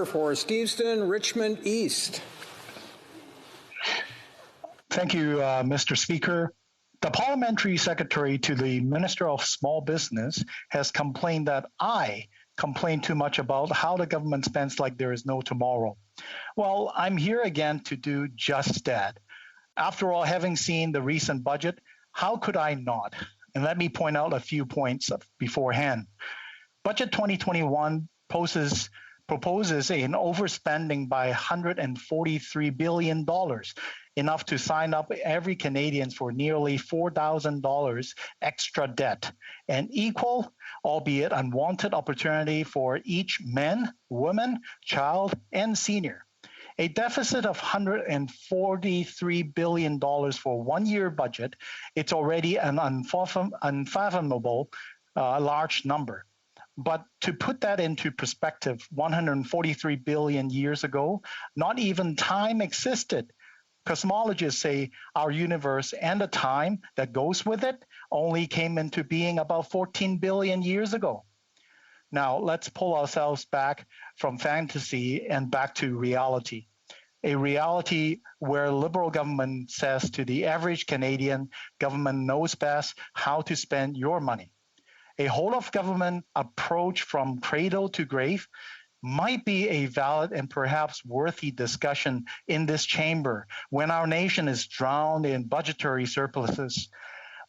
member for Steveston, Richmond East. Thank you, Mr. Speaker. The Parliamentary Secretary to the Minister of Small Business has complained that I complain too much about how the government spends like there is no tomorrow. Well, I'm here again to do just that. After all, having seen the recent budget, how could I not? And let me point out a few points beforehand. Budget 2021 proposes an overspending by $143 billion, enough to sign up every Canadian for nearly $4,000 extra debt, an equal, albeit unwanted opportunity for each man, woman, child, and senior. A deficit of $143 billion for a one-year budget, it's already an unfathomable large number. But to put that into perspective, 143 billion years ago, not even time existed. Cosmologists say our universe and the time that goes with it only came into being about 14 billion years ago. Now, let's pull ourselves back from fantasy and back to reality. A reality where Liberal government says to the average Canadian, government knows best how to spend your money. A whole-of-government approach from cradle to grave might be a valid and perhaps worthy discussion in this chamber when our nation is drowned in budgetary surpluses.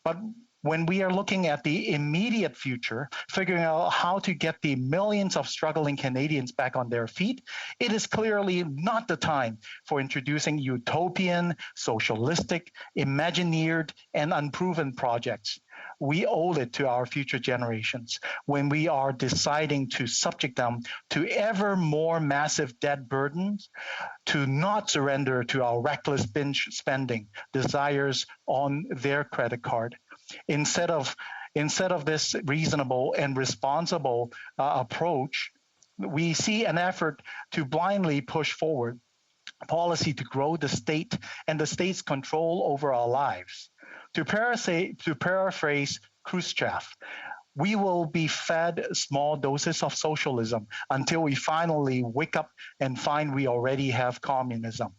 But when we are looking at the immediate future, figuring out how to get the millions of struggling Canadians back on their feet, it is clearly not the time for introducing utopian, socialistic, imagineered, and unproven projects. We owe it to our future generations when we are deciding to subject them to ever more massive debt burdens, to not surrender to our reckless binge spending desires on their credit card. Instead of this reasonable and responsible approach, we see an effort to blindly push forward policy to grow the state and the state's control over our lives. To paraphrase Khrushchev, we will be fed small doses of socialism until we finally wake up and find we already have communism.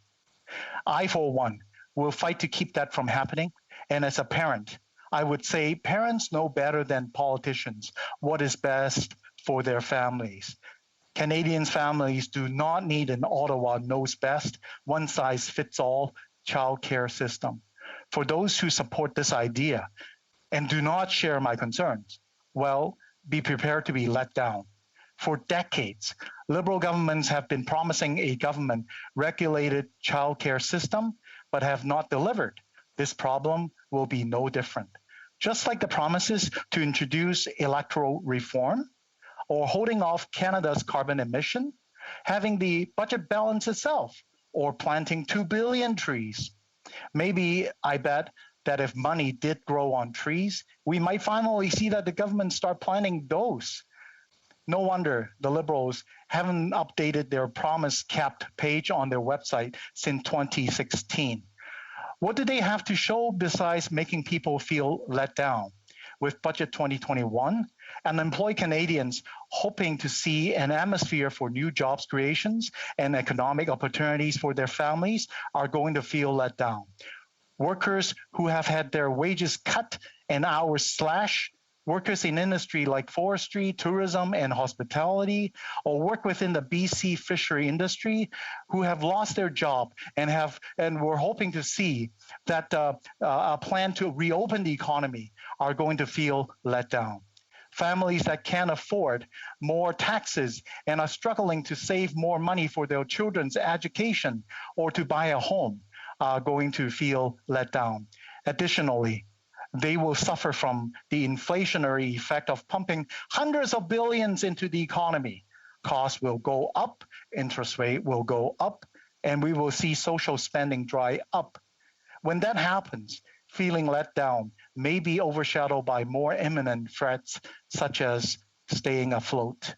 I, for one, will fight to keep that from happening. And as a parent, I would say parents know better than politicians what is best for their families. Canadian families do not need an Ottawa knows best, one-size-fits-all childcare system. For those who support this idea and do not share my concerns, well, be prepared to be let down. For decades, Liberal governments have been promising a government-regulated childcare system, but have not delivered. This problem will be no different. Just like the promises to introduce electoral reform, or holding off Canada's carbon emission, having the budget balance itself, or planting 2 billion trees. Maybe I bet that if money did grow on trees, we might finally see that the government start planting those. No wonder the Liberals haven't updated their promise-capped page on their website since 2016. What do they have to show besides making people feel let down? With Budget 2021, unemployed Canadians hoping to see an atmosphere for new jobs creations and economic opportunities for their families are going to feel let down. Workers who have had their wages cut and hours slashed, workers in industry like forestry, tourism, and hospitality, or work within the BC fishery industry who have lost their job and were hoping to see that a plan to reopen the economy are going to feel let down. Families that can't afford more taxes and are struggling to save more money for their children's education or to buy a home are going to feel let down. Additionally, they will suffer from the inflationary effect of pumping hundreds of billions into the economy. Costs will go up, interest rate will go up, and we will see social spending dry up. When that happens, feeling let down may be overshadowed by more imminent threats, such as staying afloat.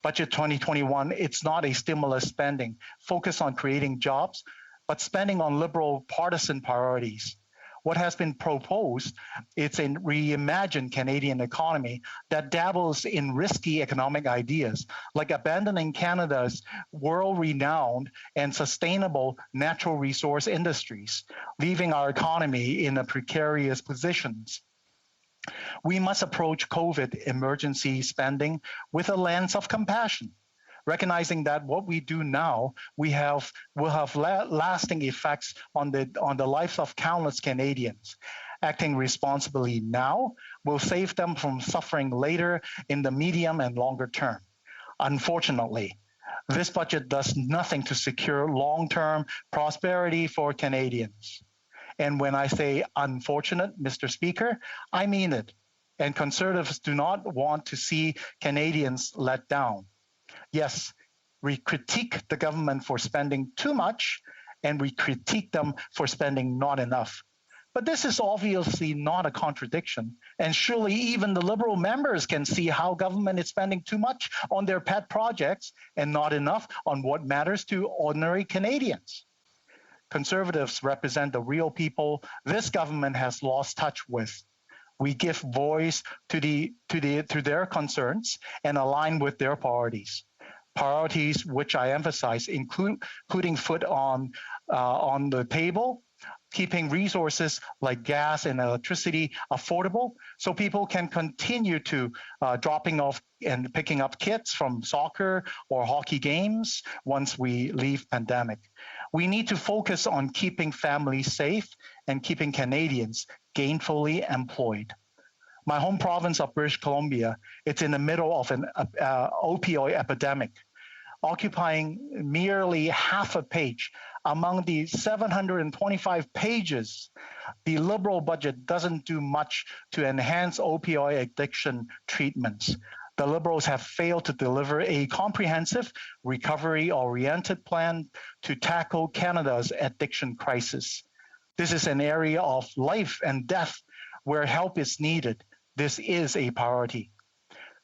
Budget 2021, it's not a stimulus spending focused on creating jobs, but spending on Liberal partisan priorities. What has been proposed, it's a reimagined Canadian economy that dabbles in risky economic ideas, like abandoning Canada's world-renowned and sustainable natural resource industries, leaving our economy in a precarious position. We must approach COVID emergency spending with a lens of compassion, recognizing that what we do now will have lasting effects on the lives of countless Canadians. Acting responsibly now will save them from suffering later in the medium and longer term. Unfortunately, this budget does nothing to secure long-term prosperity for Canadians. And when I say unfortunate, Mr. Speaker, I mean it. And Conservatives do not want to see Canadians let down. Yes, we critique the government for spending too much, and we critique them for spending not enough. But this is obviously not a contradiction, and surely even the Liberal members can see how government is spending too much on their pet projects and not enough on what matters to ordinary Canadians. Conservatives represent the real people this government has lost touch with. We give voice to their concerns and align with their priorities. Priorities which I emphasize include putting food on the table, keeping resources like gas and electricity affordable so people can continue to dropping off and picking up kids from soccer or hockey games once we leave pandemic. We need to focus on keeping families safe and keeping Canadians gainfully employed. My home province of British Columbia, it's in the middle of an opioid epidemic, occupying merely half a page. Among the 725 pages, the Liberal budget doesn't do much to enhance opioid addiction treatments. The Liberals have failed to deliver a comprehensive, recovery-oriented plan to tackle Canada's addiction crisis. This is an area of life and death where help is needed. This is a priority.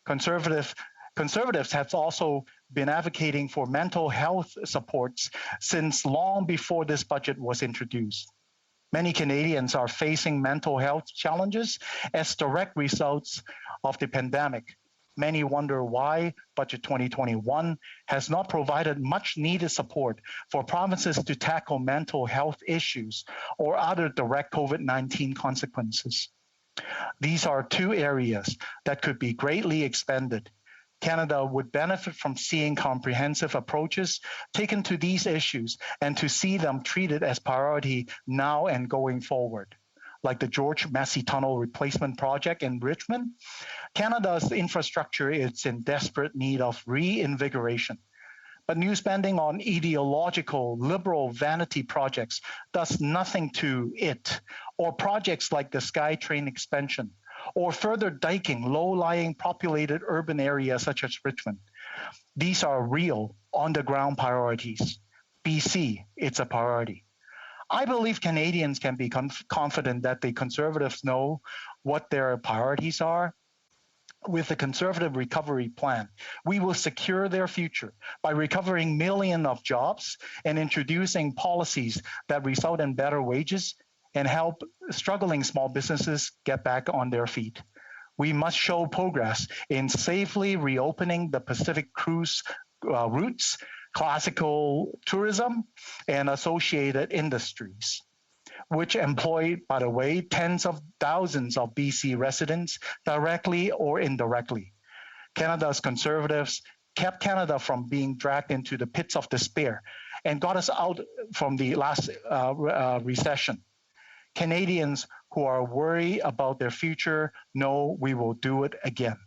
Conservatives have also been advocating for mental health supports since long before this budget was introduced. Many Canadians are facing mental health challenges as direct results of the pandemic. Many wonder why Budget 2021 has not provided much needed support for provinces to tackle mental health issues or other direct COVID-19 consequences. These are two areas that could be greatly expanded. Canada would benefit from seeing comprehensive approaches taken to these issues and to see them treated as priority now and going forward. Like the George Massey Tunnel Replacement Project in Richmond, Canada's infrastructure is in desperate need of reinvigoration. But new spending on ideological liberal vanity projects does nothing to it, or projects like the SkyTrain expansion, or further diking low-lying populated urban areas such as Richmond. These are real, on-the-ground priorities. BC, it's a priority. I believe Canadians can be confident that the Conservatives know what their priorities are. With the Conservative Recovery Plan, we will secure their future by recovering millions of jobs and introducing policies that result in better wages and help struggling small businesses get back on their feet. We must show progress in safely reopening the Pacific cruise routes, classical tourism, and associated industries, which employ, by the way, tens of thousands of BC residents directly or indirectly. Canada's Conservatives kept Canada from being dragged into the pits of despair and got us out from the last recession. Canadians who are worried about their future know we will do it again.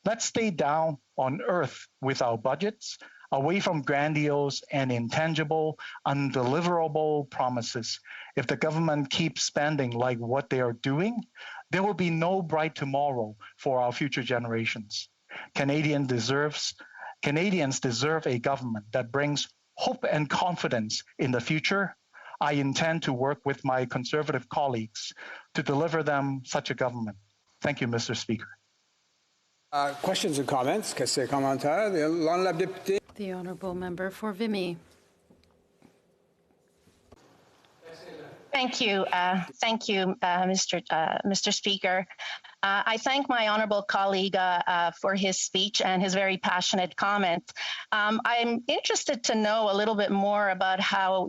Let's stay down on earth with our budgets, away from grandiose and intangible, undeliverable promises. If the government keeps spending like what they are doing, there will be no bright tomorrow for our future generations. Canadians deserve a government that brings hope and confidence in the future. I intend to work with my Conservative colleagues to deliver them such a government. Thank you, Mr. Speaker. Questions and comments? Questions et commentaires? L'honorable député. The Honourable Member for Vimy. Thank you, Mr. Speaker. I thank my honourable colleague for his speech and his very passionate comment. I'm interested to know a little bit more about how,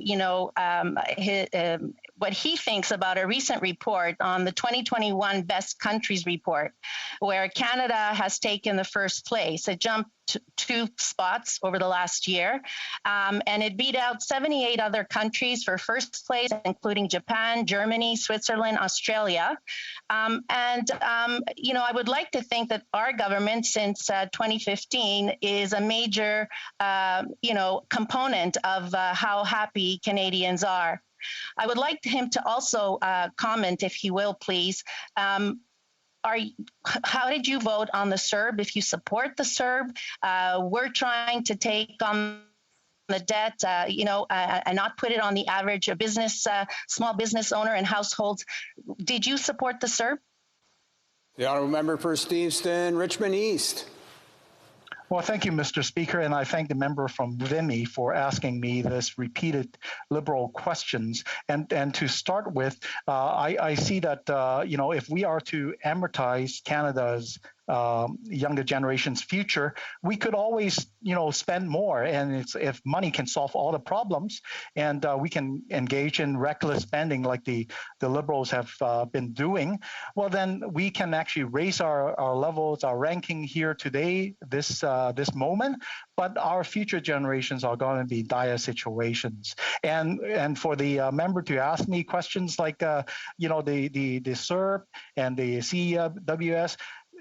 what he thinks about a recent report on the 2021 Best Countries report, where Canada has taken the first place. It jumped 2 spots over the last year, and it beat out 78 other countries for first place, including Japan, Germany, Switzerland, Australia. I would like to think that our government since 2015 is a major, component of how happy Canadians are. I would like him to also comment, if he will, please. How did you vote on the CERB? If you support the CERB, we're trying to take on the debt, and not put it on the average business, small business owner and households. Did you support the CERB? The honourable member for Steveston, Richmond East. Well, thank you, Mr. Speaker, and I thank the member from Vimy for asking me this repeated Liberal questions. And to start with, I see that, if we are to amortize Canada's younger generation's future, we could always, spend more. And if money can solve all the problems, and we can engage in reckless spending like the Liberals have been doing, well, then we can actually raise our levels, our ranking here today, this moment. But our future generations are going to be dire situations. And for the member to ask me questions like, the CERB and the CEWS.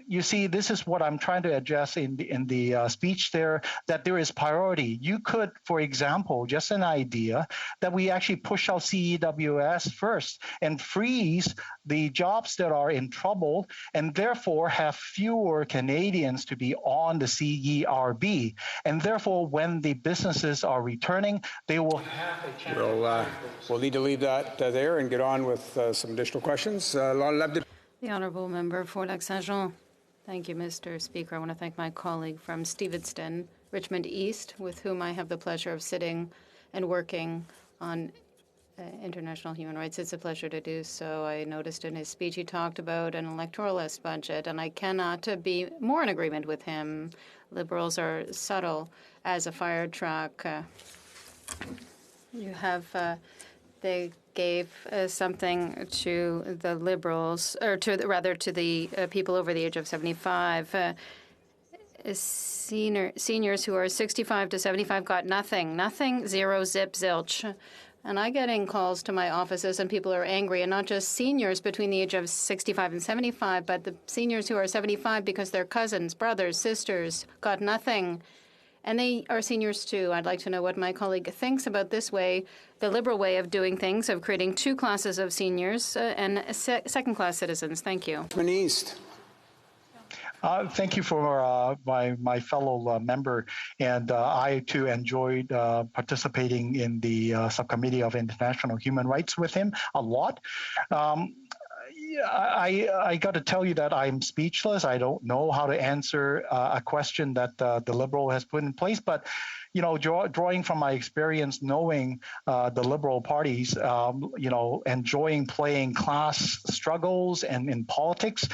You see, this is what I'm trying to address in the speech there, that there is priority. You could, for example, just an idea that we actually push out CEWS first and freeze the jobs that are in trouble and therefore have fewer Canadians to be on the CERB. And therefore, when the businesses are returning, they will have a chance. We'll need to leave that there and get on with some additional questions. The honourable member for Lac-Saint-Jean. Thank you, Mr. Speaker. I want to thank my colleague from Steveston, Richmond East, with whom I have the pleasure of sitting and working on international human rights. It's a pleasure to do so. I noticed in his speech he talked about an electoralist budget, and I cannot be more in agreement with him. Liberals are subtle as a fire truck. They gave something to the Liberals, or to the people over the age of 75. Seniors who are 65 to 75 got nothing, zero, zip, zilch. And I'm getting calls to my offices, and people are angry, and not just seniors between the age of 65 and 75, but the seniors who are 75 because their cousins, brothers, sisters got nothing. And they are seniors too. I'd like to know what my colleague thinks about this way, the Liberal way of doing things, of creating 2 classes of seniors and second-class citizens. Thank you. East. Thank you for my fellow member, and I too enjoyed participating in the Subcommittee of International Human Rights with him a lot. I got to tell you that I'm speechless. I don't know how to answer a question that the Liberal has put in place. But, drawing from my experience, knowing the Liberal parties, enjoying playing class struggles and in politics,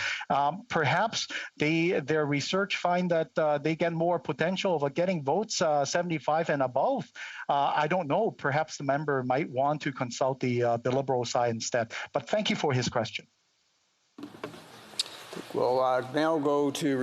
perhaps their research find that they get more potential of getting votes 75 and above. I don't know. Perhaps the member might want to consult the Liberal side instead. But thank you for his question. We'll now go to